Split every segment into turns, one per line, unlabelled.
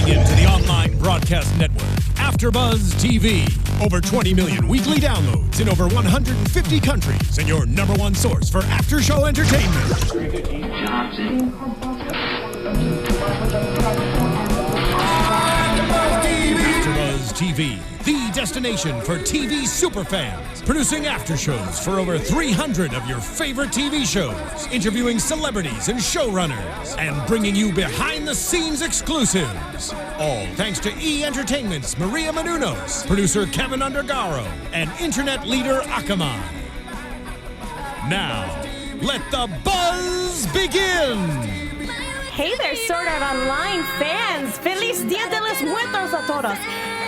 Tuning in to the online broadcast network, AFTERBUZZ TV. Over 20 million weekly downloads in over 150 countries, and your number one source for after-show entertainment. AFTERBUZZ TV, the destination for TV superfans, producing aftershows for over 300 of your favorite TV shows, interviewing celebrities and showrunners, and bringing you behind-the-scenes exclusives. All thanks to E! Entertainment's Maria Menounos, producer Kevin Undergaro, and internet leader Akamai. Now, let the buzz begin!
Hey there, Sword Art Online fans! Feliz Dia de los Muertos a todos!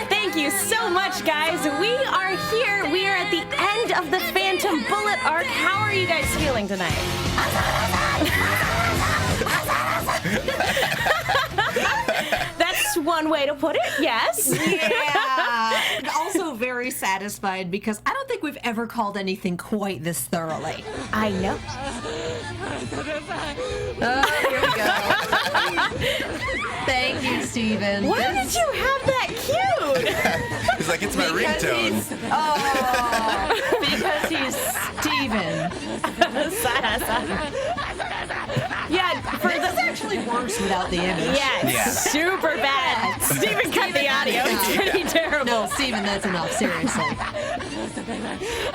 Thank you so much, guys. We are here. We are at the end of the Phantom Bullet arc. How are you guys feeling tonight? That's one way to put it, yes.
Yeah. Also very satisfied because I don't think we've ever called anything quite this thoroughly.
I know.
Here we go. Thank you, Steven.
Why did you have that cute?
He's like, it's my ringtone.
Because he's Steven.
Yeah,
This is actually worse without the image.
yeah,
Yeah.
super bad. Steven cut the audio. It's pretty terrible.
No, Steven, that's enough. Seriously.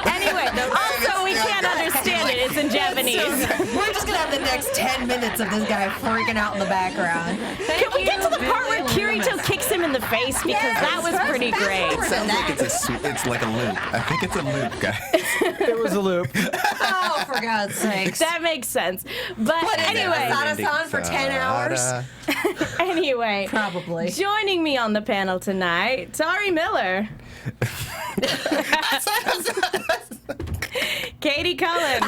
Anyway, also we can't understand it. It's in Japanese.
We're just gonna have the next 10 minutes of this guy freaking out in the background.
Can we get to the part where Kirito kicks him in the face? Because that was pretty great.
It sounds like it's like a loop. I think it's a loop, guys.
It was a loop.
Oh, for God's sakes.
That makes sense. But
What is it,
anyway,
Asada-san for 10 hours?
anyway,
Probably.
joining me on the panel tonight, Tauri Miller. Katie Cullen.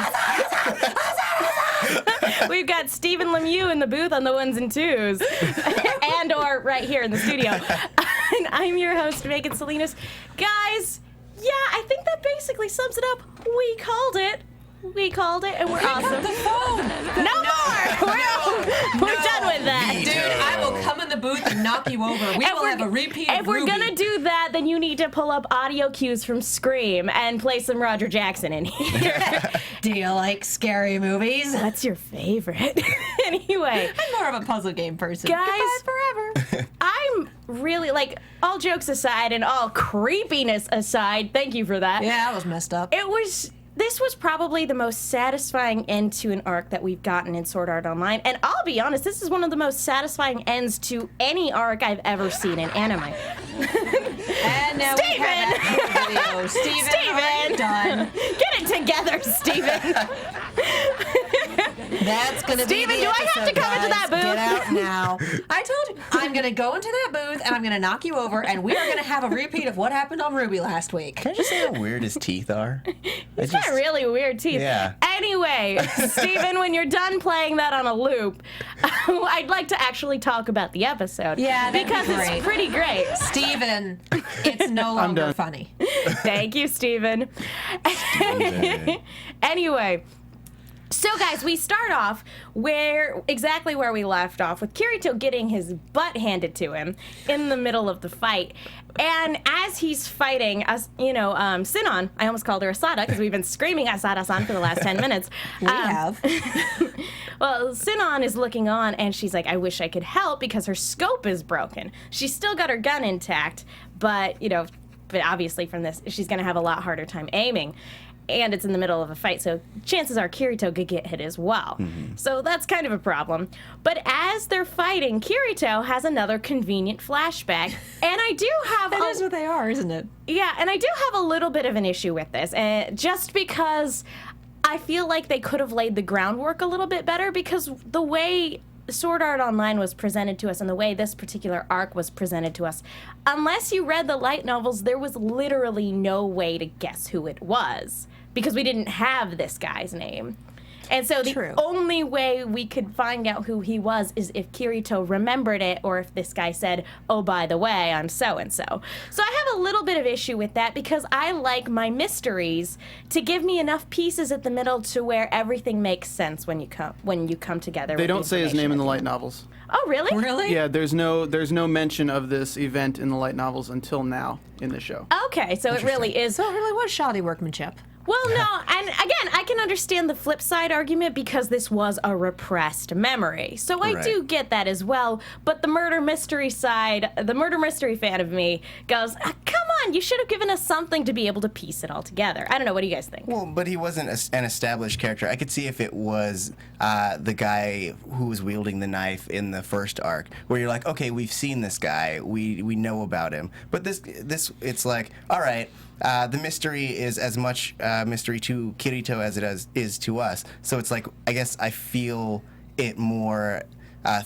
We've got Stephen Lemieux in the booth on the ones and twos, and or right here in the studio. And I'm your host, Megan Salinas. Guys, yeah, I think that basically sums it up. We called it. We called it, and we're awesome.
The phone.
No more! We're done with that.
Dude, I will come in the booth and knock you over. We will have a repeat of
If we're
Ruby.
gonna do that, then you need to pull up audio cues from Scream and play some Roger Jackson in here.
Do you like scary movies?
What's your favorite? Anyway,
I'm more of a puzzle game person.
Guys-
Goodbye forever.
I'm really, like, all jokes aside and all creepiness aside, thank you for that.
Yeah, that was messed up.
This was probably the most satisfying end to an arc that we've gotten in Sword Art Online. And I'll be honest, this is one of the most satisfying ends to any arc I've ever seen in anime.
And now we
Steven!
have that video. Steven, done.
Get it together, Steven!
That's gonna
Steven,
be the
do I have
episode,
to come into
guys.
that booth?
Get out now. I told you, I'm gonna go into that booth and I'm gonna knock you over and we are gonna have a repeat of what happened on Ruby last week.
Can I just say how weird his teeth are?
He's got really weird teeth.
Yeah.
Anyway, Steven, when you're done playing that on a loop, I'd like to actually talk about the episode.
Yeah, that'd be
because
great.
it's pretty great.
Steven, it's no longer funny.
Thank you, Steven. Anyway, so guys, we start off exactly where we left off, with Kirito getting his butt handed to him in the middle of the fight. And as he's fighting, Sinon, I almost called her Asada because we've been screaming Asada-san for the last 10 minutes.
We have.
Well, Sinon is looking on, and she's like, I wish I could help because her scope is broken. She's still got her gun intact, but obviously from this, she's going to have a lot harder time aiming. And it's in the middle of a fight, so chances are Kirito could get hit as well. Mm-hmm. So that's kind of a problem. But as they're fighting, Kirito has another convenient flashback. And I do have...
That is what they are, isn't it?
Yeah, and I do have a little bit of an issue with this. Just because I feel like they could have laid the groundwork a little bit better, because the way Sword Art Online was presented to us and the way this particular arc was presented to us, unless you read the light novels, there was literally no way to guess who it was, because we didn't have this guy's name. And so the
True.
only way we could find out who he was is if Kirito remembered it, or if this guy said, oh, by the way, I'm so-and-so. So I have a little bit of issue with that because I like my mysteries to give me enough pieces at the middle to where everything makes sense when you come together.
They don't say his name in the light
information.
novels.
Oh, really?
Really?
Yeah, there's no mention of this event in the light novels until now in the show.
Okay, so it really is.
So it really was shoddy workmanship.
Well, no, and again, I can understand the flip side argument because this was a repressed memory. So I
Right.
do get that as well. But the murder mystery side, the murder mystery fan of me goes, come on, you should have given us something to be able to piece it all together. I don't know, what do you guys think?
Well, but he wasn't an established character. I could see if it was the guy who was wielding the knife in the first arc, where you're like, okay, we've seen this guy, we know about him. But this it's like, all right, the mystery is as much mystery to Kirito as it is to us. So it's like, I guess I feel it more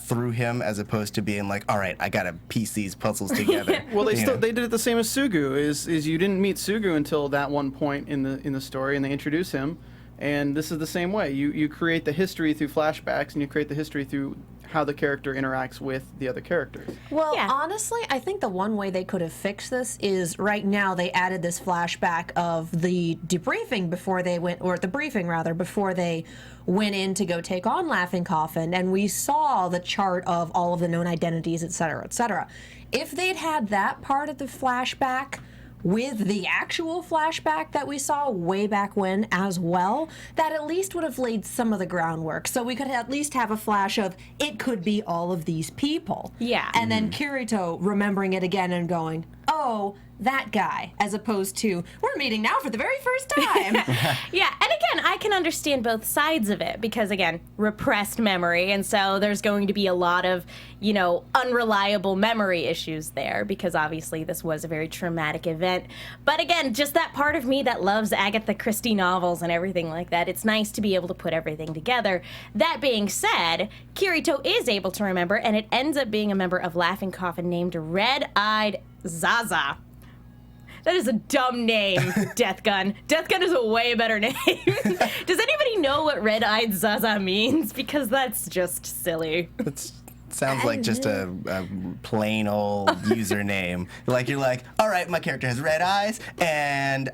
through him as opposed to being like, all right, I gotta piece these puzzles together.
Well,
You know?
they did it the same as Sugu. Is you didn't meet Sugu until that one point in the story, and they introduce him. And this is the same way. You create the history through flashbacks, and you create the history through how the character interacts with the other characters.
Well,
Yeah.
honestly, I think the one way they could have fixed this is right now they added this flashback of the debriefing before they went, or the briefing rather, before they went in to go take on Laughing Coffin, and we saw the chart of all of the known identities, et cetera, et cetera. If they'd had that part of the flashback with the actual flashback that we saw way back when as well, that at least would have laid some of the groundwork. So we could at least have a flash of, it could be all of these people.
Yeah.
And then Kirito remembering it again and going, oh, that guy, as opposed to, we're meeting now for the very first time.
Yeah, and again, I can understand both sides of it because, again, repressed memory, and so there's going to be a lot of, unreliable memory issues there because obviously this was a very traumatic event. But again, just that part of me that loves Agatha Christie novels and everything like that, it's nice to be able to put everything together. That being said, Kirito is able to remember, and it ends up being a member of Laughing Coffin named Red-Eyed Zaza. That is a dumb name, Death Gun. Death Gun is a way better name. Does anybody know what Red-Eyed Zaza means? Because that's just silly.
It sounds like just a plain old username. Like you're like, all right, my character has red eyes and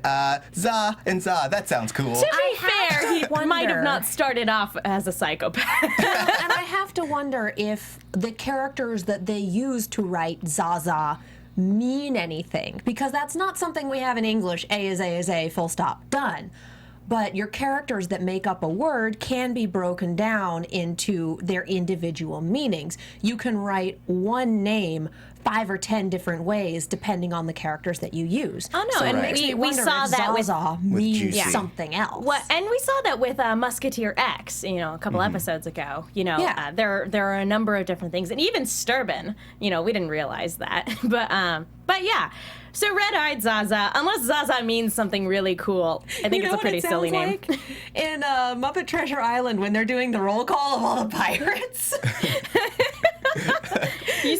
za and za. That sounds cool.
To be fair, he
wonder-
might have not started off as a psychopath.
And I have to wonder if the characters that they use to write Zaza mean anything, because that's not something we have in English. A is A, full stop, done. But your characters that make up a word can be broken down into their individual meanings. You can write one name 5 or 10 different ways depending on the characters that you use.
Oh, no,
So
and
it makes me
we
wonder
saw
if
that with
Zaza means
Juicy.
something else.
And we saw that with Musketeer X, a couple episodes ago.
Yeah.
There are a number of different things, and even Sturban. We didn't realize that, but yeah. So Red-Eyed Zaza, unless Zaza means something really cool, I think it's a pretty silly name.
Like in Muppet Treasure Island when they're doing the roll call of all the pirates.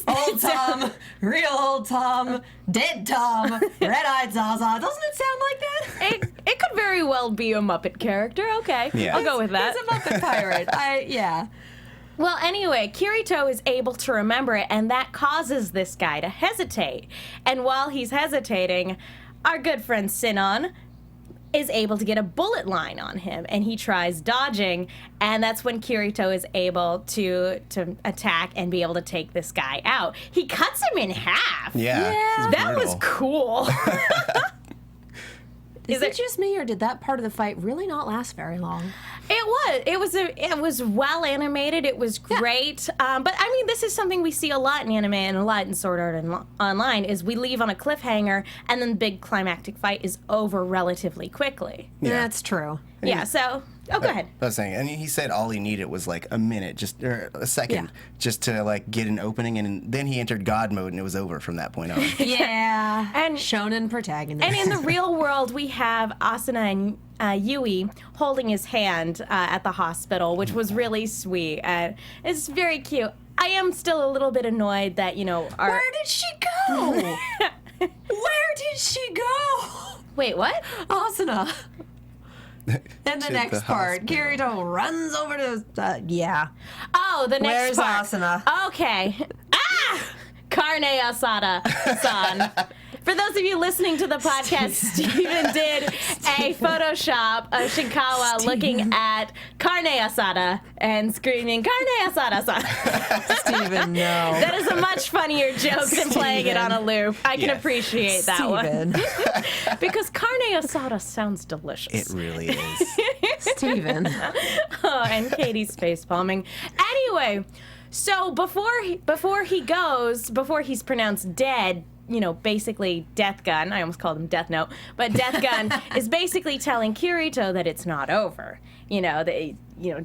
Old Tom, real old Tom, dead Tom, red-eyed Zaza. Doesn't it sound like that?
It could very well be a Muppet character. Okay,
Yeah.
I'll go with that.
It's a Muppet pirate. Yeah.
Well, anyway, Kirito is able to remember it, and that causes this guy to hesitate. And while he's hesitating, our good friend Sinon is able to get a bullet line on him, and he tries dodging, and that's when Kirito is able to attack and be able to take this guy out. He cuts him in half.
Yeah. it's
That was
brutal.
cool.
Is it just me, or did that part of the fight really not last very long?
It was well animated. It was great. But I mean, this is something we see a lot in anime and a lot in Sword Art and Online. Is we leave on a cliffhanger and then the big climactic fight is over relatively quickly.
Yeah.
That's true.
Yeah. So, go ahead.
I was saying, and he said all he needed was like a minute, or a second,
Yeah.
just to like get an opening, and then he entered God mode, and it was over from that point on.
Yeah.
And-
Shonen protagonist.
And in the real world, we have Asuna and Yui holding his hand at the hospital, which was really sweet. It's very cute. I am still a little bit annoyed that
Where did she go? Where did she go?
Wait, what?
Asuna. And the next part, Kirito runs over to,
Oh, the next
Where's
part.
Asuna?
Okay. Carne asada-san. For those of you listening to the podcast, Steven did a Photoshop of Shinkawa looking at carne asada and screaming, carne asada-san.
Steven, no.
That is a much funnier joke than playing it on a loop. I can appreciate that one. Because carne asada sounds delicious.
It really is.
Steven.
Oh, and Katie's face palming. Anyway, so before he's pronounced dead, you know, basically Death Gun, I almost called him Death Note, but Death Gun is basically telling Kirito that it's not over. You know,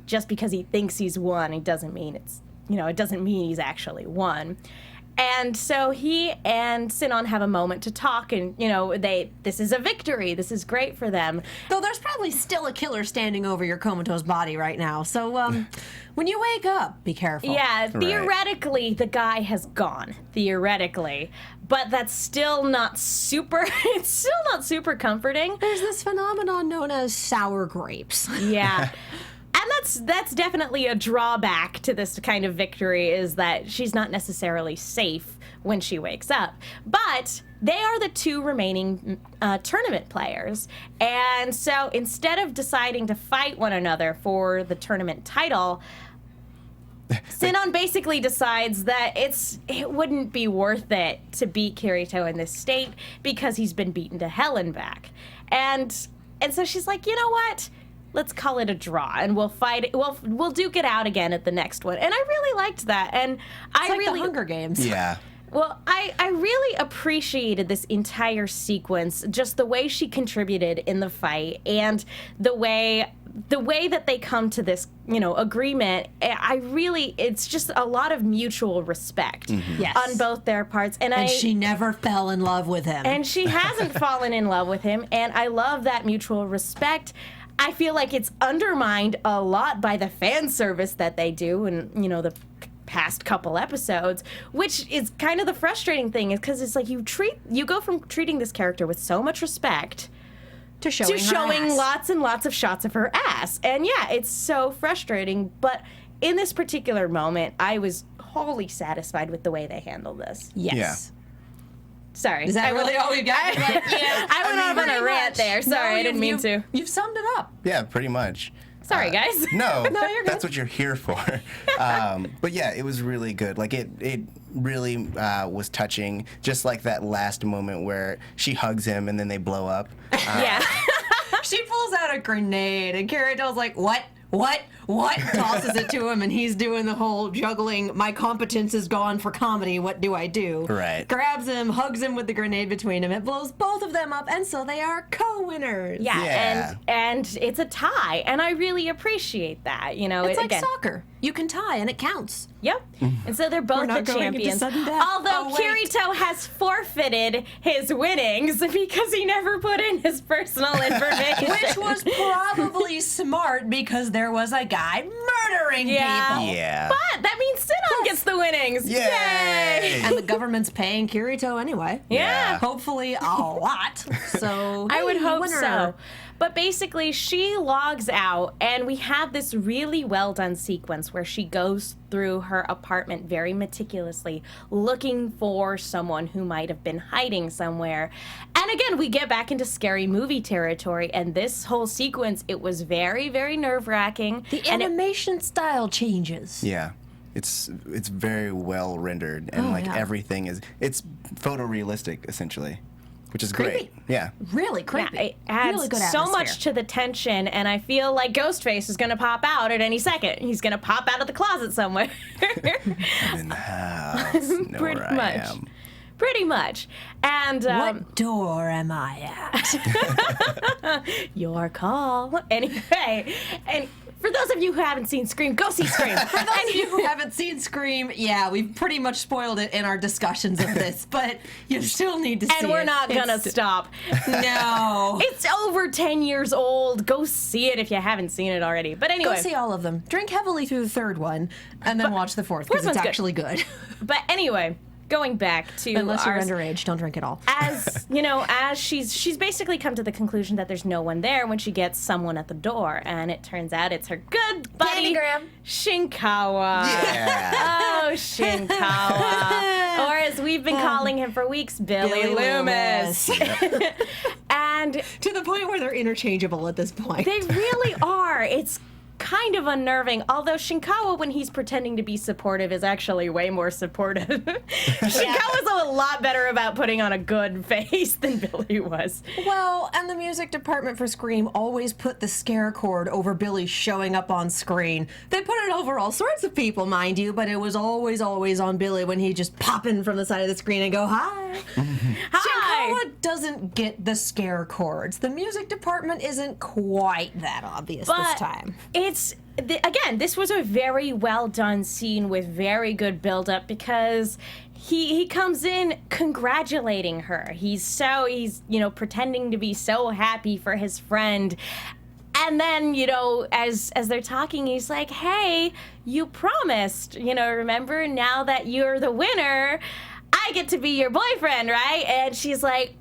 just because he thinks he's won, it doesn't mean it doesn't mean he's actually won. And so he and Sinon have a moment to talk, and, you know, this is a victory. This is great for them.
Though there's probably still a killer standing over your comatose body right now. So, when you wake up, be careful.
Yeah, theoretically, the guy has gone. Theoretically. But that's still not super, it's still not super comforting.
There's this phenomenon known as sour grapes.
Yeah. And that's definitely a drawback to this kind of victory, is that she's not necessarily safe when she wakes up. But they are the two remaining tournament players. And so instead of deciding to fight one another for the tournament title, Sinon basically decides that it wouldn't be worth it to beat Kirito in this state because he's been beaten to hell and back. And so she's like, you know what? Let's call it a draw, and we'll fight. We'll duke it out again at the next one. And I really liked that. And
It's like the Hunger Games.
Yeah.
Well, I really appreciated this entire sequence, just the way she contributed in the fight, and the way that they come to this, you know, agreement. It's just a lot of mutual respect
Yes.
on both their parts.
And she never fell in love with him.
And she hasn't fallen in love with him, and I love that mutual respect. I feel like it's undermined a lot by the fan service that they do, and, you know, the past couple episodes, which is kind of the frustrating thing, is because it's like you go from treating this character with so much respect
to showing her ass.
lots and lots of shots of her ass. And yeah, it's so frustrating, but in this particular moment, I was wholly satisfied with the way they handled this.
Yes.
Yeah.
Sorry.
Is that really all we got?
I went off on a rant there. Sorry, I didn't mean to.
You've summed it up.
Yeah, pretty much.
Sorry, guys.
No,
No, you're good.
that's what you're here for. But yeah, it was really good. Like it really was touching. Just like that last moment where she hugs him and then they blow up.
Yeah.
She pulls out a grenade, and Kirito's like, what? Tosses it to him, and he's doing the whole juggling, my competence is gone for comedy, what do I do?
Right.
Grabs him, hugs him with the grenade between them. It blows both of them up, and so they are co-winners.
Yeah, and it's a tie, and I really appreciate that. You know,
It's like
again.
soccer. You can tie, and it counts.
Yep. And so they're both
We're not
the
going into
champions.
sudden death.
Although
Oh, wait.
Kirito has forfeited his winnings because he never put in his personal information.
Which was probably smart because there was a guy murdering people.
Yeah.
But that means Sinon gets the winnings.
Yay!
And the government's paying Kirito anyway.
Yeah.
Hopefully a lot. So
I would
hey,
hope
winner.
so. But basically, she logs out, and we have this really well-done sequence where she goes through her apartment very meticulously, looking for someone who might have been hiding somewhere. And again, we get back into scary movie territory, and this whole sequence, it was very, very nerve-wracking.
The
and
animation style changes.
Yeah. It's very well rendered, and
yeah.
everything it's photorealistic essentially, which is
Creepy.
great. Yeah.
Really creepy.
Yeah, it adds
really good
so
atmosphere.
much to the tension, and I feel like Ghostface is going to pop out at any second. He's going to pop out of the closet somewhere.
I'm in the house. Know
Pretty
where I
much.
am.
Pretty much. And
What door am I at?
your call. Anyway, and for those of you who haven't seen Scream, go see Scream.
For those of you who haven't seen Scream, yeah, we've pretty much spoiled it in our discussions of this, but you still need to see it.
And we're not going to
It's-
stop.
No.
It's over 10 years old. Go see it if you haven't seen it already. But anyway.
Go see all of them. Drink heavily through the third one, and then watch the fourth, because
fourth
it's
one's good.
actually good.
But anyway, going back to
Unless you're underage, don't drink at all.
as you know, as she's basically come to the conclusion that there's no one there when she gets someone at the door, and it turns out it's her good buddy
Candygram.
Shinkawa.
Yeah.
Oh, Shinkawa, or as we've been calling him for weeks, Billy Loomis. And
To the point where they're interchangeable at this point.
they really are. It's kind of unnerving, although Shinkawa, when he's pretending to be supportive, is actually way more supportive. Shinkawa's a lot better about putting on a good face than Billy was.
Well, and the music department for Scream always put the scare chord over Billy showing up on screen. They put it over all sorts of people, mind you, but it was always on Billy when he just pop in from the side of the screen and go, hi.
Hi!
Shinkawa doesn't get the scare chords. The music department isn't quite that obvious this time.
Again, this was a very well done scene with very good build up because he comes in congratulating her. He's pretending to be so happy for his friend. And then, as they're talking, he's like, hey, you promised, remember, now that you're the winner, I get to be your boyfriend, right? And she's like,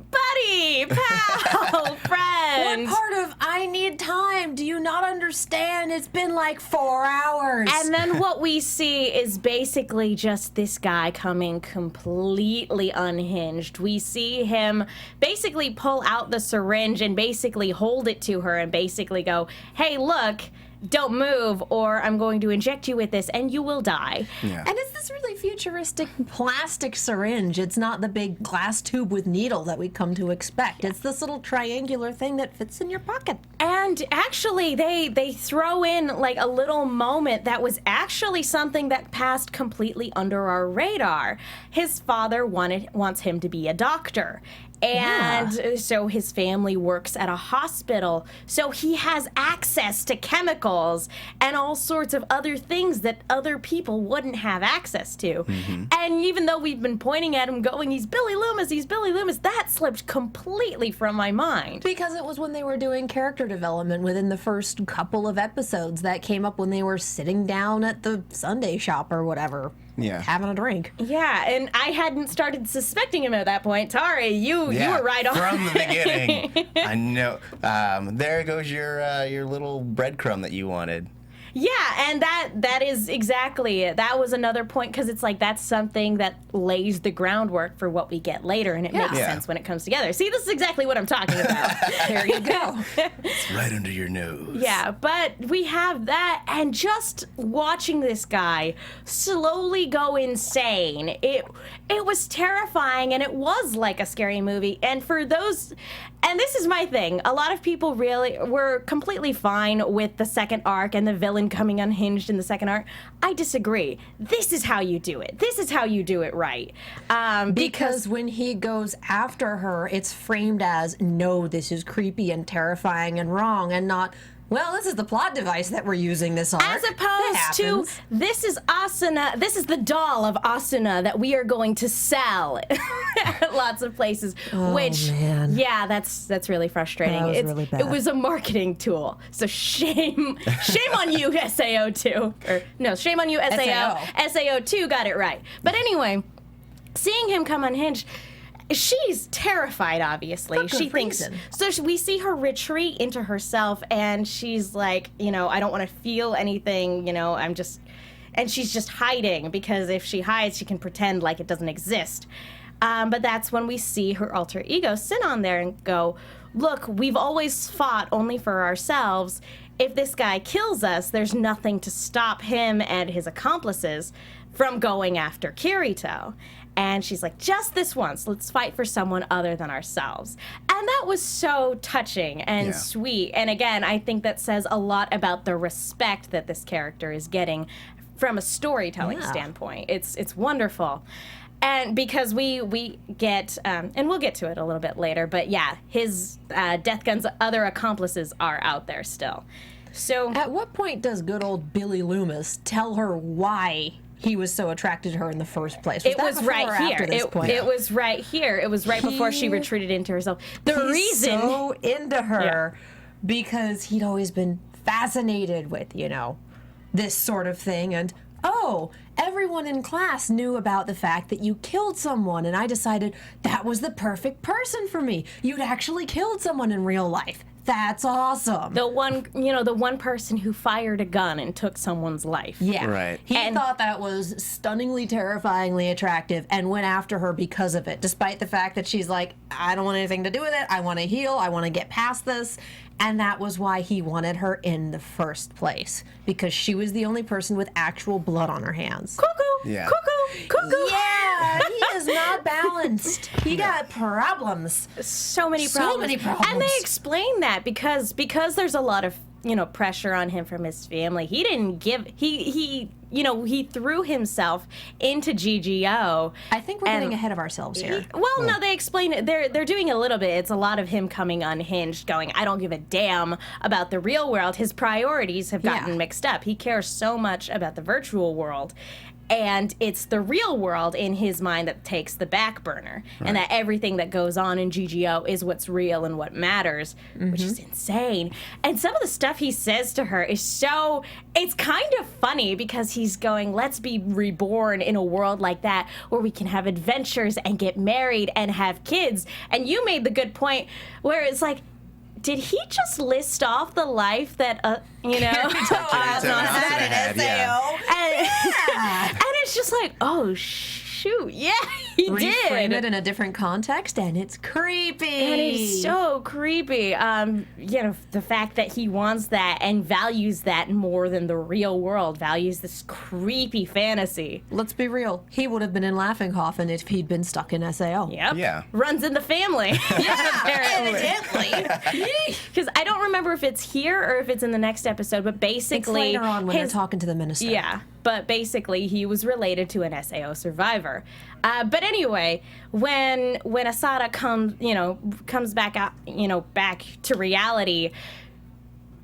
buddy, pal, friend.
What part of I need time do you not understand? It's been like 4 hours.
And then what we see is basically just this guy coming completely unhinged. We see him basically pull out the syringe and basically hold it to her and basically go, hey, look, don't move or I'm going to inject you with this and you will die.
Yeah.
And it's this really futuristic plastic syringe. It's not the big glass tube with needle that we come to expect. It's this little triangular thing that fits in your pocket.
And actually, they throw in like a little moment that was actually something that passed completely under our radar. His father wants him to be a doctor. And so his family works at a hospital. So he has access to chemicals and all sorts of other things that other people wouldn't have access to. Mm-hmm. And even though we've been pointing at him going, he's Billy Loomis, that slipped completely from my mind.
Because it was when they were doing character development within the first couple of episodes that came up when they were sitting down at the Sunday shop or whatever.
Yeah.
Having a drink.
Yeah, and I hadn't started suspecting him at that point. Tari, you were right on.
From the beginning. I know. There goes your little breadcrumb that you wanted.
Yeah, and that is exactly it. That was another point, because it's like that's something that lays the groundwork for what we get later, and it makes sense when it comes together. See, this is exactly what I'm talking about.
There you go.
It's right under your nose.
Yeah, but we have that, and just watching this guy slowly go insane, it was terrifying, and it was like a scary movie. And for those, and this is my thing, a lot of people really were completely fine with the second arc and the villain coming unhinged in the second arc. I disagree. This is how you do it. This is how you do it right.
Because when he goes after her, it's framed as, no, this is creepy and terrifying and wrong, and not, well, this is the plot device that we're using this arc.
As opposed to, this is Asuna, this is the doll of Asuna that we are going to sell at lots of places. Which,
man.
yeah, that's really frustrating.
That was really bad.
It was a marketing tool. So shame on you, SAO2. Or, no, shame on you, SAO. SAO2 got it right. But anyway, seeing him come unhinged, she's terrified, obviously. She thinks so. We see her retreat into herself, and she's like, I don't want to feel anything. And she's just hiding, because if she hides, she can pretend like it doesn't exist. But that's when we see her alter ego sit on there and go, look, we've always fought only for ourselves. If this guy kills us, there's nothing to stop him and his accomplices from going after Kirito. And she's like, just this once, let's fight for someone other than ourselves. And that was so touching and sweet. And again, I think that says a lot about the respect that this character is getting from a storytelling standpoint. It's wonderful. And because we get, and we'll get to it a little bit later, but yeah, his Death Gun's other accomplices are out there still. So
at what point does good old Billy Loomis tell her why he was so attracted to her in the first place?
It was right here. It was right here. It was right before she retreated into herself. The reason
so into her because he'd always been fascinated with, this sort of thing, and everyone in class knew about the fact that you killed someone, and I decided that was the perfect person for me. You'd actually killed someone in real life. That's awesome.
The one person who fired a gun and took someone's life.
Yeah.
Right.
He thought that was stunningly, terrifyingly attractive and went after her because of it, despite the fact that she's like, I don't want anything to do with it. I want to heal. I want to get past this. And that was why he wanted her in the first place, because she was the only person with actual blood on her hands.
Cuckoo!
Yeah.
Cuckoo! Cuckoo!
Yeah, he is not balanced. He got problems.
So many problems.
So many problems.
And they explain that because there's a lot of, pressure on him from his family. He didn't give he threw himself into GGO.
I think we're getting ahead of ourselves here.
No, they explain it. They're doing a little bit. It's a lot of him coming unhinged, going, I don't give a damn about the real world. His priorities have gotten mixed up. He cares so much about the virtual world. And it's the real world in his mind that takes the back burner. Right. And that everything that goes on in GGO is what's real and what matters, which is insane. And some of the stuff he says to her is it's kind of funny, because he's going, let's be reborn in a world like that where we can have adventures and get married and have kids. And you made the good point where it's like, did he just list off the life that,
had,
and it's just like, oh, shoot, yeah, he did.
Reframe it in a different context, and it's creepy.
And it's so creepy. The fact that he wants that and values that more than the real world, values this creepy fantasy.
Let's be real. He would have been in Laughing Coffin if he'd been stuck in SAO.
Yep.
Yeah.
Runs in the family. Evidently. Because I don't remember if it's here or if it's in the next episode, but basically...
It's later on when they're talking to the minister.
Yeah. But basically, he was related to an SAO survivor. But anyway, when Asada comes back out, back to reality,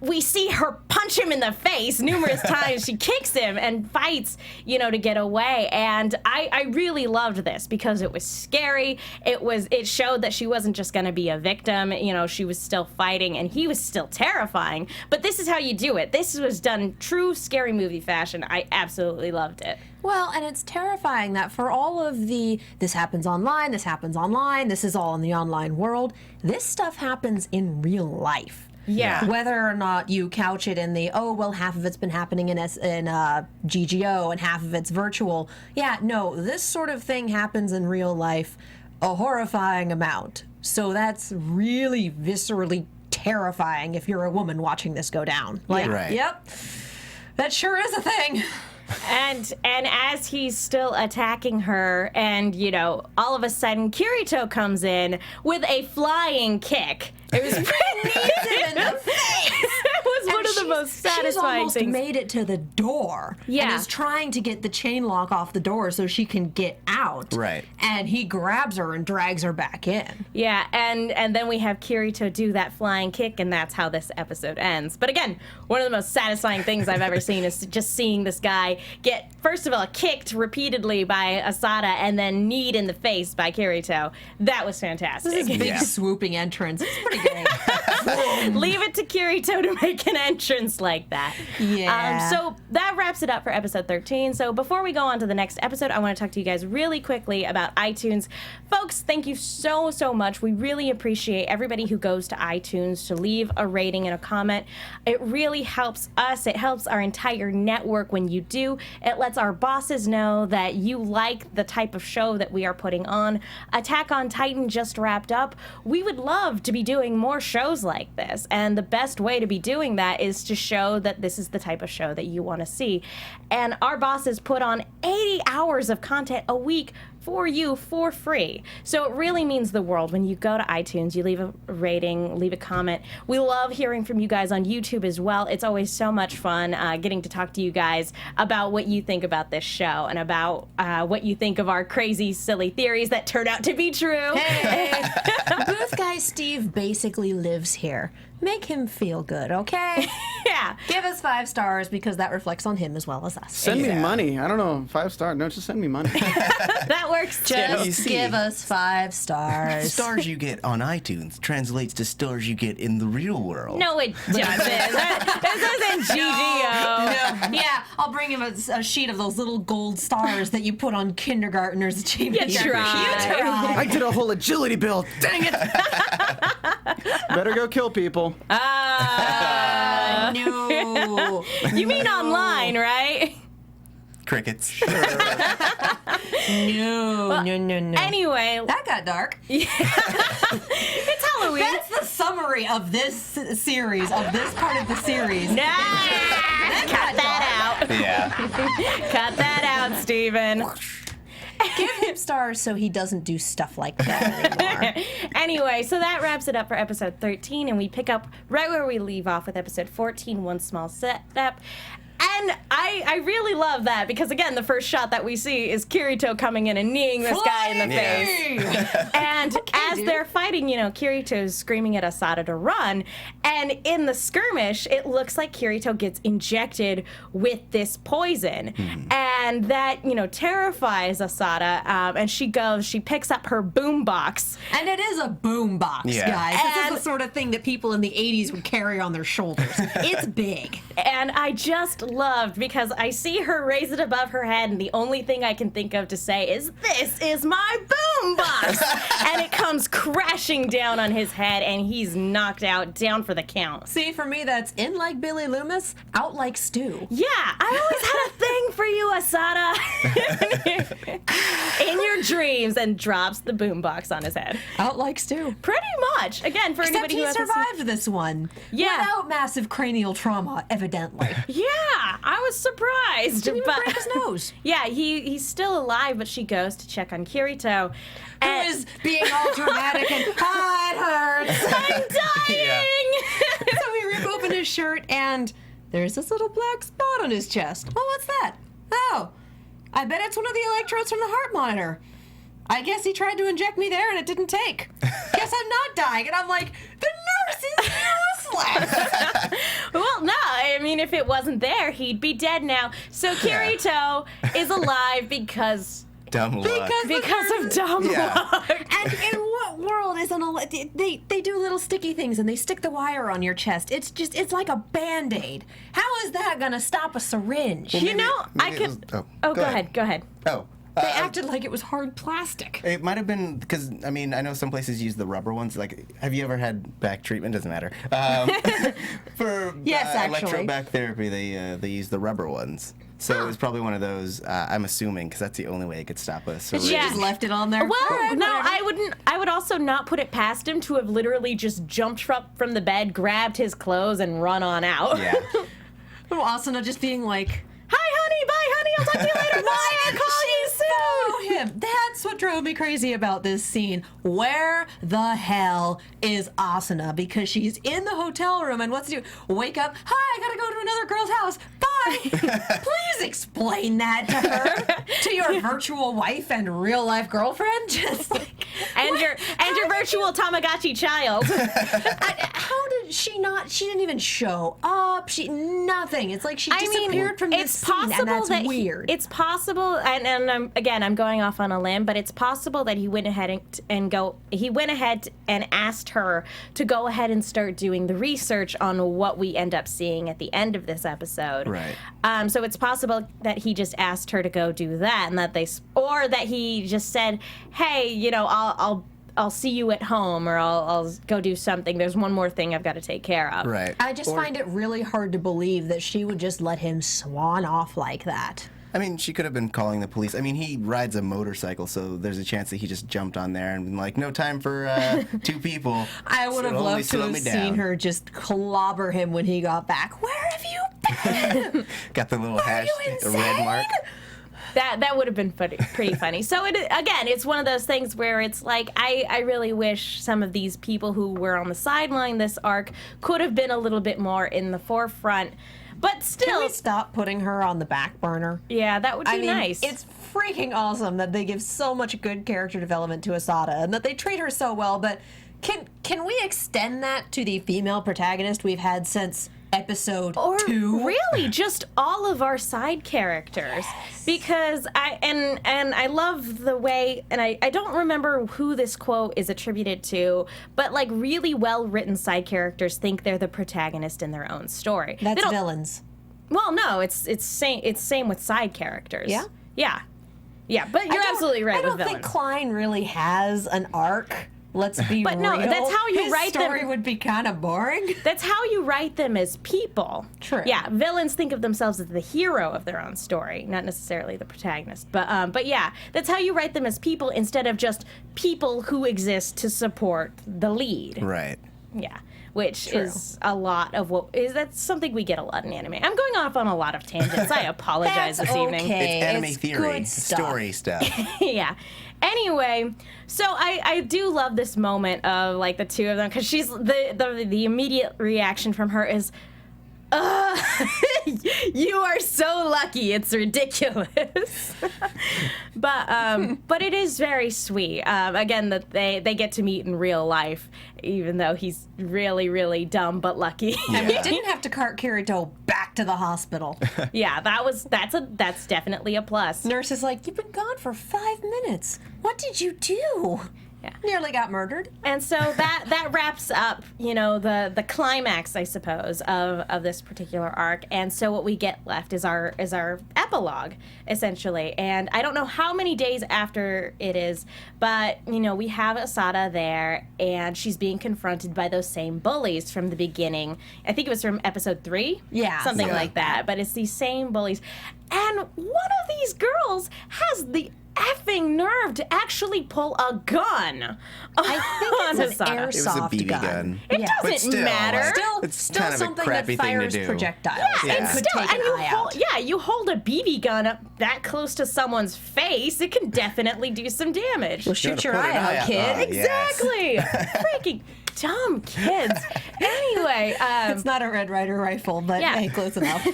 we see her punch him in the face numerous times. She kicks him and fights, to get away. And I really loved this because it was scary. It showed that she wasn't just going to be a victim. She was still fighting, and he was still terrifying. But this is how you do it. This was done true scary movie fashion. I absolutely loved it.
Well, and it's terrifying that for all of this happens online, this is all in the online world, this stuff happens in real life.
Yeah.
Whether or not you couch it in the, half of it's been happening in GGO and half of it's virtual. Yeah, no, this sort of thing happens in real life a horrifying amount. So that's really viscerally terrifying if you're a woman watching this go down.
Right.
Yep, that sure is a thing.
And as he's still attacking her, and all of a sudden Kirito comes in with a flying kick. It was pretty in the face. It was one of the most satisfying
almost
things.
Made it to the door.
Yeah.
And is trying to get the chain lock off the door so she can get out.
Right.
And he grabs her and drags her back in.
Yeah, and then we have Kirito do that flying kick, and that's how this episode ends. But again, one of the most satisfying things I've ever seen is just seeing this guy get, first of all, kicked repeatedly by Asada and then kneed in the face by Kirito. That was fantastic.
This is big swooping entrance. It's pretty great.
Leave it to Kirito to make an entrance like that.
Yeah.
So that wraps it up for episode 13. So before we go on to the next episode, I want to talk to you guys really quickly about iTunes. Folks, thank you so much. We really appreciate everybody who goes to iTunes to leave a rating and a comment. It really helps us. It helps our entire network when you do. It lets our bosses know that you like the type of show that we are putting on. Attack on Titan just wrapped up. We would love to be doing more shows like this, and the best way to be doing that is to show that this is the type of show that you want to see. And our bosses put on 80 hours of content a week for you for free. So it really means the world when you go to iTunes, you leave a rating, leave a comment. We love hearing from you guys on YouTube as well. It's always so much fun getting to talk to you guys about what you think about this show and about what you think of our crazy, silly theories that turn out to be true.
Hey. Booth guy Steve basically lives here. Make him feel good, okay?
Yeah.
Give us 5 stars because that reflects on him as well as us.
Send me money. I don't know, 5 star. No, just send me money.
That works too.
You
Just
see.
give us 5 stars.
Stars you get on iTunes translates to stars you get in the real world.
No, it doesn't. That isn't GGO.
Yeah, I'll bring him a sheet of those little gold stars that you put on kindergartners' achievement.
You try.
I did a whole agility build. Dang it! Better go kill people.
No.
You mean online, right?
Crickets.
No.
Anyway,
That got dark.
it's Halloween.
That's the summary of this series, of this part of the series.
Nah, cut that out.
Yeah.
Cut that out, Steven.
Give him stars so he doesn't do stuff like that anymore.
Anyway, so that wraps it up for episode 13, and we pick up right where we leave off with episode 14, One Small Setup. And I really love that because, again, the first shot that we see is Kirito coming in and kneeing this guy in the face. And as they're fighting, Kirito's screaming at Asada to run. And in the skirmish, it looks like Kirito gets injected with this poison. And that, terrifies Asada. And she picks up her boombox.
And it is a boombox,
Yeah.
guys. This
And-
is the sort of thing that people in the 80s would carry on their shoulders. It's big.
And I just loved because I see her raise it above her head, and the only thing I can think of to say is, "This is my boombox!" And it comes crashing down on his head, and he's knocked out, down for the count.
See, for me, that's in like Billy Loomis, out like Stu.
Yeah, I always had a thing for you, Asada. In your dreams, and drops the boombox on his head.
Out like Stu.
Pretty much. Again, for
Except
anybody who
he
hasn't seen-
survived this one.
Yeah.
Without massive cranial trauma, evidently.
Yeah, I was surprised.
Didn't even
but
break his nose.
Yeah, he's still alive, but she goes to check on Kirito.
Who is being all dramatic and, it hurts.
I'm dying!
So we rip open his shirt and there's this little black spot on his chest. Oh, what's that? Oh, I bet it's one of the electrodes from the heart monitor. I guess he tried to inject me there and it didn't take. Guess I'm not dying. And I'm like, the nurse is useless.
Well, no, I mean, if it wasn't there, he'd be dead now. So Kirito is alive because
Dumb luck.
of dumb
Yeah.
luck.
And in what world is they do little sticky things and they stick the wire on your chest. It's like a Band-Aid. How is that gonna stop a syringe?
You know, I
maybe it
could.
was-
Oh, go ahead. Go ahead.
Oh.
They acted like it was hard plastic.
It might have been because I know some places use the rubber ones. Like, have you ever had back treatment? Doesn't matter. For
Yes, actually.
electroback therapy, they use the rubber ones. So it was probably one of those. I'm assuming because that's the only way it could stop us.
She
Yeah.
just left it on there.
Well,
Alright,
no,
whatever.
I wouldn't. I would also not put it past him to have literally just jumped up from the bed, grabbed his clothes, and run on out.
Yeah.
Little Asuna just being like,
Hi, honey. Bye, honey. I'll talk to you later. Bye. I'll call you soon.
"Oh, him." That's what drove me crazy about this scene. Where the hell is Asuna? Because she's in the hotel room and what's to do? Wake up. Hi, I gotta go to another girl's house. Bye. Please explain that to her, to your virtual wife and real life girlfriend. Just like,
And your virtual Tamagotchi child.
how did she not? She didn't even show up. Nothing. It's like she disappeared from this
it's
scene,
possible
and that's
that
weird.
It's possible, and I'm going off on a limb, but it's possible that he went ahead and asked her to go ahead and start doing the research on what we end up seeing at the end of this episode.
Right.
So it's possible that he just asked her to go do that, and or that he just said, "Hey, I'll see you at home, or I'll go do something. There's one more thing I've got to take care of."
Right.
I just find it really hard to believe that she would just let him swan off like that.
She could have been calling the police. He rides a motorcycle, so there's a chance that he just jumped on there and been like, no time for 2 people.
I would have
It'll only
loved to
slow
have
me
seen
down.
her just clobber him when he got back. Where have you been?
Got the little
Are you
red
insane?
mark.
That would have been pretty funny. So it's one of those things where it's like I really wish some of these people who were on the sideline this arc could have been a little bit more in the forefront. But
Can
still,
we stop putting her on the back burner?
yeah, that would be nice.
It's freaking awesome that they give so much good character development to Asada and that they treat her so well, but can we extend that to the female protagonist we've had since episode
or
2.
really just all of our side characters, because I love the way, and I don't remember who this quote is attributed to, but like really well written side characters think they're the protagonist in their own story.
That's villains.
Well, no, it's same with side characters.
Yeah?
Yeah, but you're absolutely right.
I don't
with
think
villains.
Klein really has an arc. Let's be
But no,
real.
that's how you
His
write them.
story would be kind of boring.
That's how you write them as people.
True.
Yeah, villains think of themselves as the hero of their own story, not necessarily the protagonist. But yeah, that's how you write them as people instead of just people who exist to support the lead.
Right.
Yeah, which is a lot of that's something we get a lot in anime. I'm going off on a lot of tangents. I apologize
That's
this evening.
okay.
It's anime
It's
theory,
good stuff.
story stuff.
Yeah. Anyway, so I do love this moment of like the two of them, because she's the immediate reaction from her is, you are so lucky. It's ridiculous. But it is very sweet. Again, that they get to meet in real life, even though he's really, really dumb but lucky.
And we didn't have to cart Kirito back to the hospital.
Yeah, that's definitely a plus.
Nurse is like, you've been gone for 5 minutes. What did you do?
Yeah.
Nearly got murdered.
And so that wraps up, the climax, I suppose, of this particular arc. And so what we get left is our epilogue, essentially. And I don't know how many days after it is, but we have Asada there, and she's being confronted by those same bullies from the beginning. I think it was from episode 3, something like that. But it's these same bullies, and one of these girls has the effing nerve to actually pull a gun.
I think it's an
Asada.
It was a
airsoft
BB gun.
It
But
doesn't
still,
matter.
it's
Still
kind of a
something
crappy
that
thing to
fires
do.
projectiles.
Yeah,
and
and
could
still,
take
and
an eye out.
you hold a BB gun up that close to someone's face, it can definitely do some damage.
Well, shoot your
put an
eye
eye
out,
out.
kid.
Oh, yes.
Exactly. Freaking dumb kids. Anyway,
It's not a Red Ryder rifle, but
Yeah.
hey, close enough.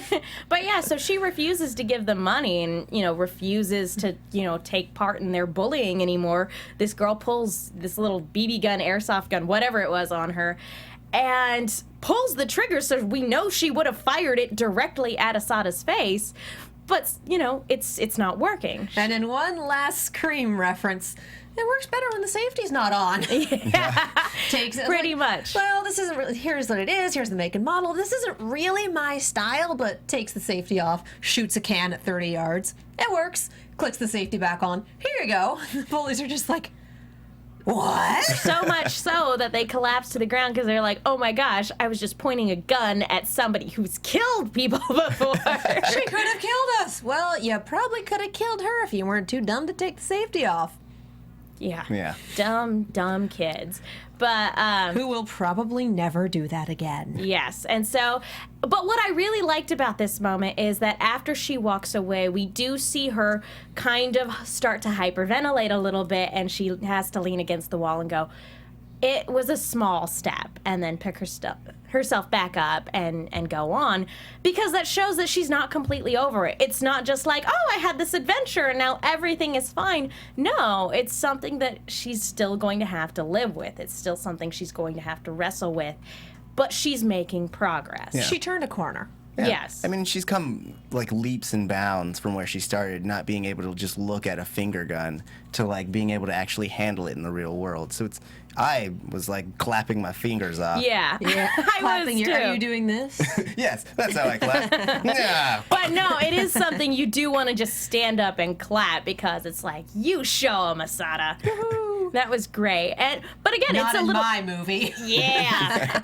but yeah, so she refuses to give them money and, refuses to, take part in their bullying anymore. This girl pulls this little BB gun, airsoft gun, whatever it was on her, and pulls the trigger, so we know she would have fired it directly at Asada's face. But, it's not working.
And in one last Scream reference, it works better when the safety's not on. Takes it
Pretty much.
Well, this isn't really, here's what it is, here's the make and model. This isn't really my style, but takes the safety off, shoots a can at 30 yards. It works. Clicks the safety back on. Here you go. The bullies are just like, what?
So much so that they collapse to the ground because they're like, oh my gosh, I was just pointing a gun at somebody who's killed people before.
She could have killed us. Well, you probably could have killed her if you weren't too dumb to take the safety off.
Yeah. Dumb kids. But,
Who will probably never do that again.
yes. And so, but what I really liked about this moment is that after she walks away, we do see her kind of start to hyperventilate a little bit, and she has to lean against the wall and go, it was a small step, and then pick herself back up and go on, because that shows that she's not completely over it. It's not just like, oh, I had this adventure and now everything is fine. No, it's something that she's still going to have to live with. It's still something she's going to have to wrestle with, but she's making progress.
Yeah.
She turned a corner.
Yeah.
Yes.
I mean, she's come like leaps and bounds from where she started, not being able to just look at a finger gun to like being able to actually handle it in the real world. So I was like clapping my fingers off.
Yeah. I
Clapping
was
your,
too.
are you doing this?
Yes, that's how I clap. Yeah.
But no, it is something you do want to just stand up and clap, because it's like, you show 'em, Asada. That was great. But again,
Not
it's a
in
little
my movie.
yeah.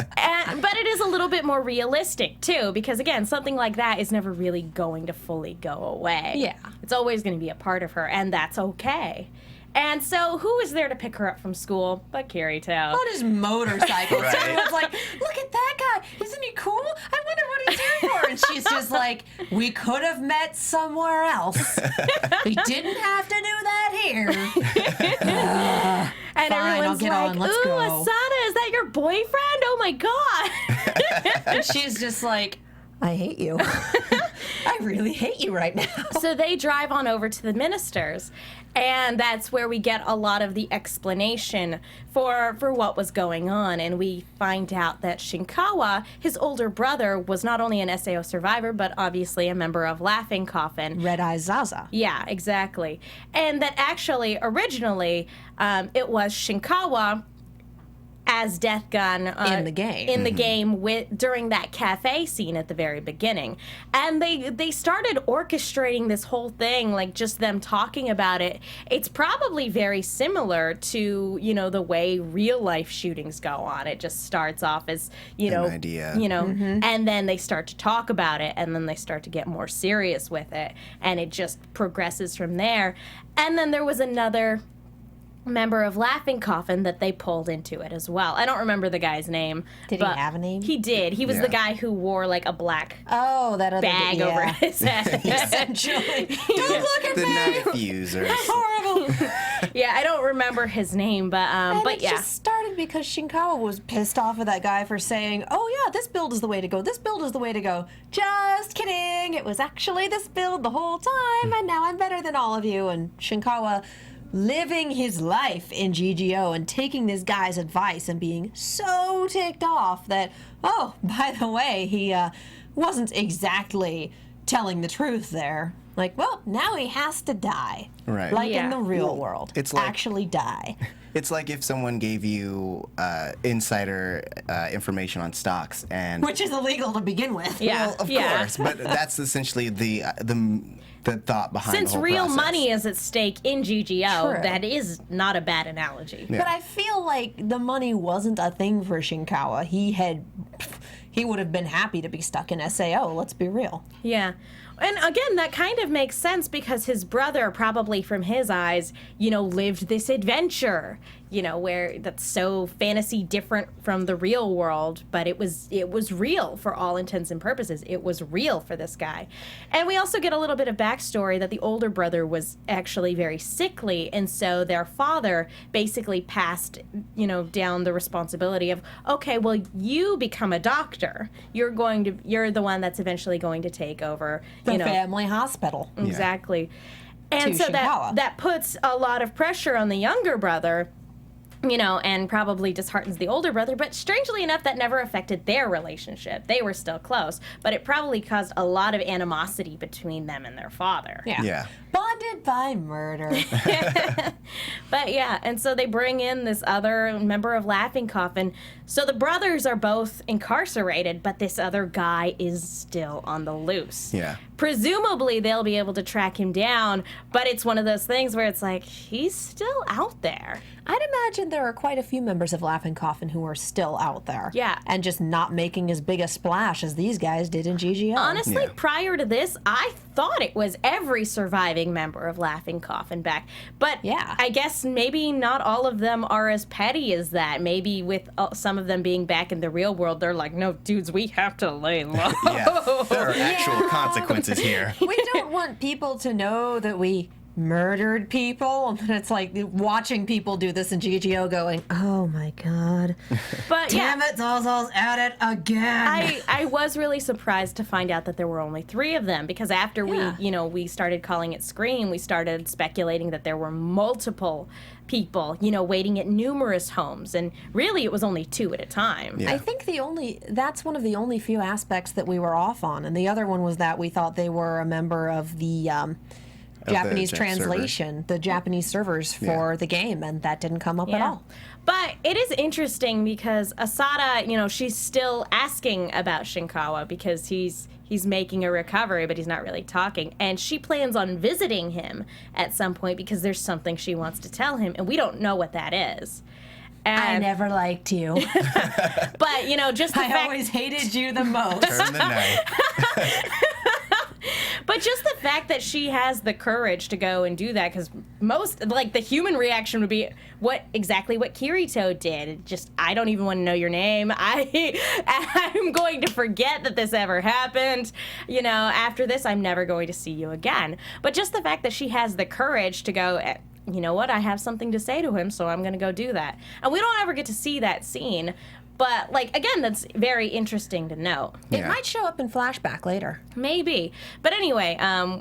But it is a little bit more realistic too, because again, something like that is never really going to fully go away.
Yeah.
It's always going to be a part of her, and that's okay. And so, who is there to pick her up from school but Kirito?
On his motorcycle.
Right.
Everyone's like, look at that guy. Isn't he cool? I wonder what he's here for. And she's just like, we could have met somewhere else. We didn't have to do that here.
And
Fine, I'll
everyone's
get
like,
on, let's
ooh,
go."
Asada, is that your boyfriend? Oh my god.
And she's just like, I hate you. I really hate you right now.
So they drive on over to the ministers, and that's where we get a lot of the explanation for what was going on. And we find out that Shinkawa, his older brother, was not only an SAO survivor, but obviously a member of Laughing Coffin.
Red Eye Zaza.
Yeah, exactly. And that actually, originally, it was Shinkawa as Death Gun
in the game.
In the game during that cafe scene at the very beginning. And they started orchestrating this whole thing, like just them talking about it. It's probably very similar to, the way real life shootings go on. It just starts off as,
An idea.
And then they start to talk about it, and then they start to get more serious with it, and it just progresses from there. And then there was another member of Laughing Coffin that they pulled into it as well. I don't remember the guy's name.
Did he have a name?
He did. He was the guy who wore like a black
that other
bag over his head.
Essentially. Don't look at
The
me.
knife users.
Horrible.
Yeah, I don't remember his name, but
It just started because Shinkawa was pissed off at that guy for saying, "Oh yeah, this build is the way to go. This build is the way to go." Just kidding. It was actually this build the whole time, and now I'm better than all of you. And Shinkawa, living his life in GGO and taking this guy's advice and being so ticked off that, oh, by the way, he wasn't exactly telling the truth there. Like, well, now he has to die.
Right.
Like
Yeah.
in the real world.
It's like-
actually die.
It's like if someone gave you insider information on stocks and...
Which is illegal to begin with.
Yeah.
Well, of course, but that's essentially the thought behind
since
the whole
real
process.
money is at stake in GGO,
True.
that is not a bad analogy.
Yeah.
But I feel like the money wasn't a thing for Shinkawa. He would have been happy to be stuck in SAO, let's be real.
Yeah. And again, that kind of makes sense because his brother, probably from his eyes, lived this adventure, where that's so fantasy different from the real world, but it was real for all intents and purposes. It was real for this guy. And we also get a little bit of backstory that the older brother was actually very sickly, and so their father basically passed, down the responsibility of, okay, well, you become a doctor. You're the one that's eventually going to take over
The family hospital.
Exactly. And
To
so
Shinkawa.
that puts a lot of pressure on the younger brother, and probably disheartens the older brother. But strangely enough, that never affected their relationship. They were still close, but it probably caused a lot of animosity between them and their father.
Yeah.
Bonded by murder.
But yeah, and so they bring in this other member of Laughing Coffin. So the brothers are both incarcerated, but this other guy is still on the loose.
Yeah.
Presumably they'll be able to track him down, but it's one of those things where it's like, he's still out there.
I'd imagine there are quite a few members of Laughing Coffin who are still out there.
Yeah.
And just not making as big a splash as these guys did in GGO.
Honestly,
Yeah.
prior to this, I thought it was every surviving member of Laughing Coffin back. But
Yeah.
I guess maybe not all of them are as petty as that. Maybe with some of them being back in the real world, they're like, no, dudes, we have to lay low.
Yeah. There are actual consequences here.
We don't want people to know that we murdered people. And it's like watching people do this in GGO going, oh my God.
But
Damn
yeah,
it, Zalzal's at it again.
I was really surprised to find out that there were only 3 of them, because after
Yeah.
we started calling it Scream, we started speculating that there were multiple people, waiting at numerous homes, and really it was only 2 at a time.
Yeah.
I think that's one of the only few aspects that we were off on. And the other one was that we thought they were a member of the Japanese translation, the Japanese servers for the game, and that didn't come up at all.
But it is interesting because Asada, she's still asking about Shinkawa because he's making a recovery, but he's not really talking. And she plans on visiting him at some point because there's something she wants to tell him, and we don't know what that is.
I
And,
never liked you.
but, just the
I
fact...
always hated you the most.
Turn the knife.
But just the fact that she has the courage to go and do that, because the human reaction would be exactly what Kirito did. Just, I don't even want to know your name. I'm going to forget that this ever happened. After this, I'm never going to see you again. But just the fact that she has the courage to go, you know what, I have something to say to him, so I'm going to go do that. And we don't ever get to see that scene. But, like, again, that's very interesting to note.
It might show up in flashback later.
Maybe. But anyway,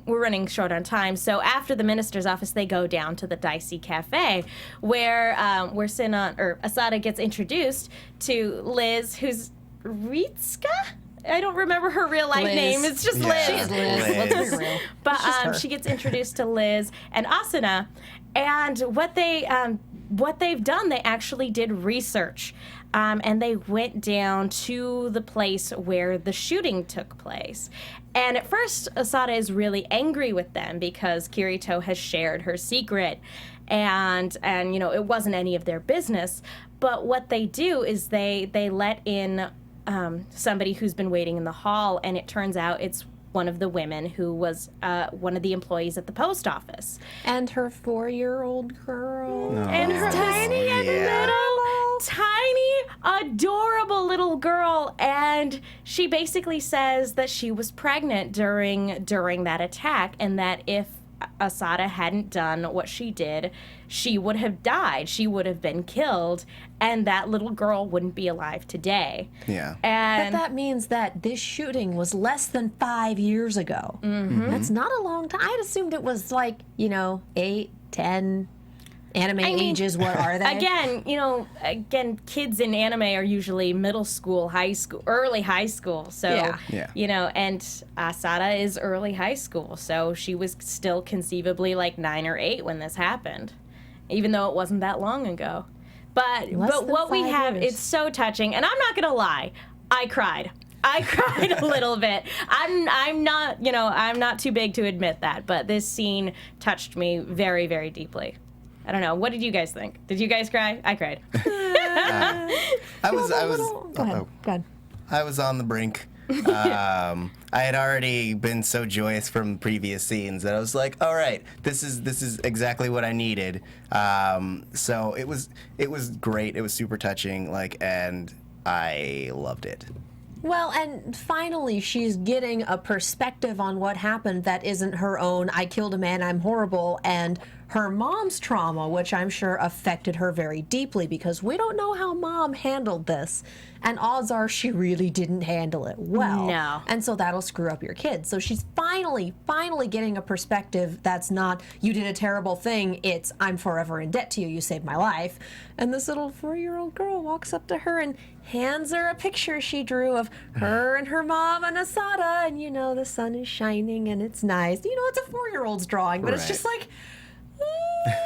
we're running short on time. So after the minister's office, they go down to the Dicey Cafe, where Asada gets introduced to Liz, who's Ritska? I don't remember her real life name. It's just Liz.
She's Liz. Let's be real.
But she gets introduced to Liz and Asuna, and what they've done, they actually did research, and they went down to the place where the shooting took place. And at first, Asada is really angry with them because Kirito has shared her secret, and it wasn't any of their business. But what they do is they let in somebody who's been waiting in the hall, and it turns out it's one of the women who was one of the employees at the post office.
And her 4-year-old girl.
And her tiny, adorable little girl. And she basically says that she was pregnant during that attack, and that if Asada hadn't done what she did, she would have died. She would have been killed, and that little girl wouldn't be alive today.
Yeah.
And
But that means that this shooting was less than 5 years ago. That's not a long time. I'd assumed it was 8, 10 anime ages. What are they?
Again, kids in anime are usually middle school, high school, early high school. So, and Asada is early high school. So she was still conceivably 9 or 8 when this happened, even though it wasn't that long ago. But what we have, it's so touching. And I'm not going to lie, I cried a little bit. I'm not too big to admit that, but this scene touched me very, very deeply. I don't know. What did you guys think? Did you guys cry? I cried.
Go ahead.
I was on the brink. I had already been so joyous from previous scenes that I was like, all right, this is exactly what I needed. So it was great. It was super touching, and I loved it.
Well, and finally, she's getting a perspective on what happened that isn't her own, I killed a man, I'm horrible, and her mom's trauma, which I'm sure affected her very deeply, because we don't know how mom handled this, and odds are she really didn't handle it well.
No.
And so that'll screw up your kids. So she's finally getting a perspective that's not, you did a terrible thing, it's, I'm forever in debt to you, you saved my life. And this little 4-year-old girl walks up to her and hands her a picture she drew of her and her mom and Asada, and the sun is shining and it's nice. It's a 4-year-old's drawing, but it's just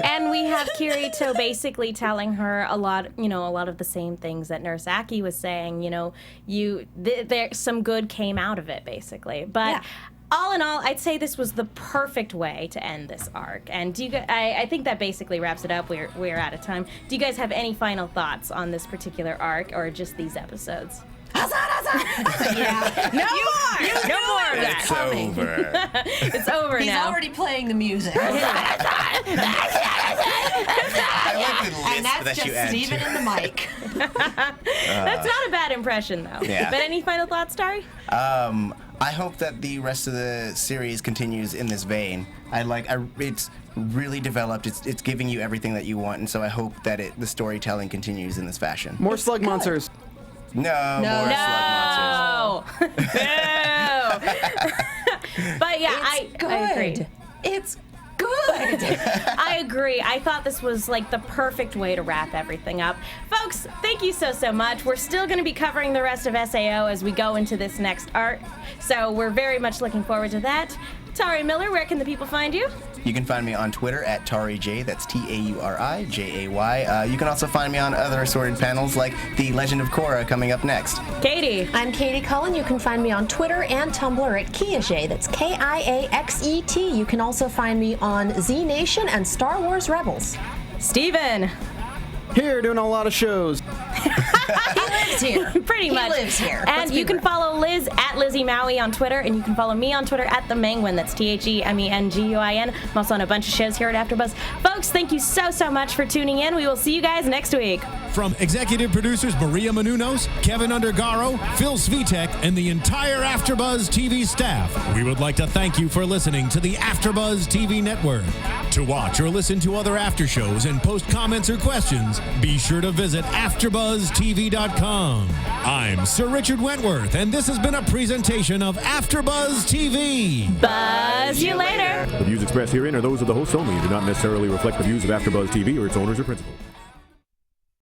And we have Kirito basically telling her a lot of the same things that Nurse Aki was saying. There some good came out of it, basically. But all in all, I'd say this was the perfect way to end this arc. And I think that basically wraps it up. We're out of time. Do you guys have any final thoughts on this particular arc, or just these episodes?
yeah.
No more of that.
It's over.
It's over
He's
now.
already playing the music.
I like the lisp
And that's
that
just
you add
Steven
to
in the mic.
That's not a bad impression, though.
Yeah.
But any final thoughts, Tauri?
I hope that the rest of the series continues in this vein. It's really developed. It's giving you everything that you want, and so I hope that the storytelling continues in this fashion.
More slug monsters.
No, more slug monsters.
No. But yeah, I agree.
It's good.
I agree. I thought this was the perfect way to wrap everything up. Folks, thank you so much. We're still going to be covering the rest of SAO as we go into this next arc, so we're very much looking forward to that. Tauri Miller, where can the people find you?
You can find me on Twitter at TauriJ, that's TauriJay. You can also find me on other assorted panels like The Legend of Korra coming up next.
Katie.
I'm Katie Cullen. You can find me on Twitter and Tumblr at Kiaxet, that's Kiaxet. You can also find me on Z Nation and Star Wars Rebels.
Steven.
Here, doing a lot of shows.
He lives here.
Pretty much.
He lives here.
And you can follow Liz at Lizzie Maui on Twitter, and you can follow me on Twitter at The Menguin. That's TheMenguin. I'm also on a bunch of shows here at AfterBuzz. Folks, thank you so much for tuning in. We will see you guys next week.
From executive producers Maria Menounos, Kevin Undergaro, Phil Svitek, and the entire AfterBuzz TV staff, we would like to thank you for listening to the AfterBuzz TV network. To watch or listen to other after shows and post comments or questions, Be sure to visit AfterBuzzTV.com. I'm Sir Richard Wentworth, and this has been a presentation of AfterBuzz TV.
Buzz you later.
The views expressed herein are those of the hosts only and do not necessarily reflect the views of AfterBuzz TV or its owners or principals.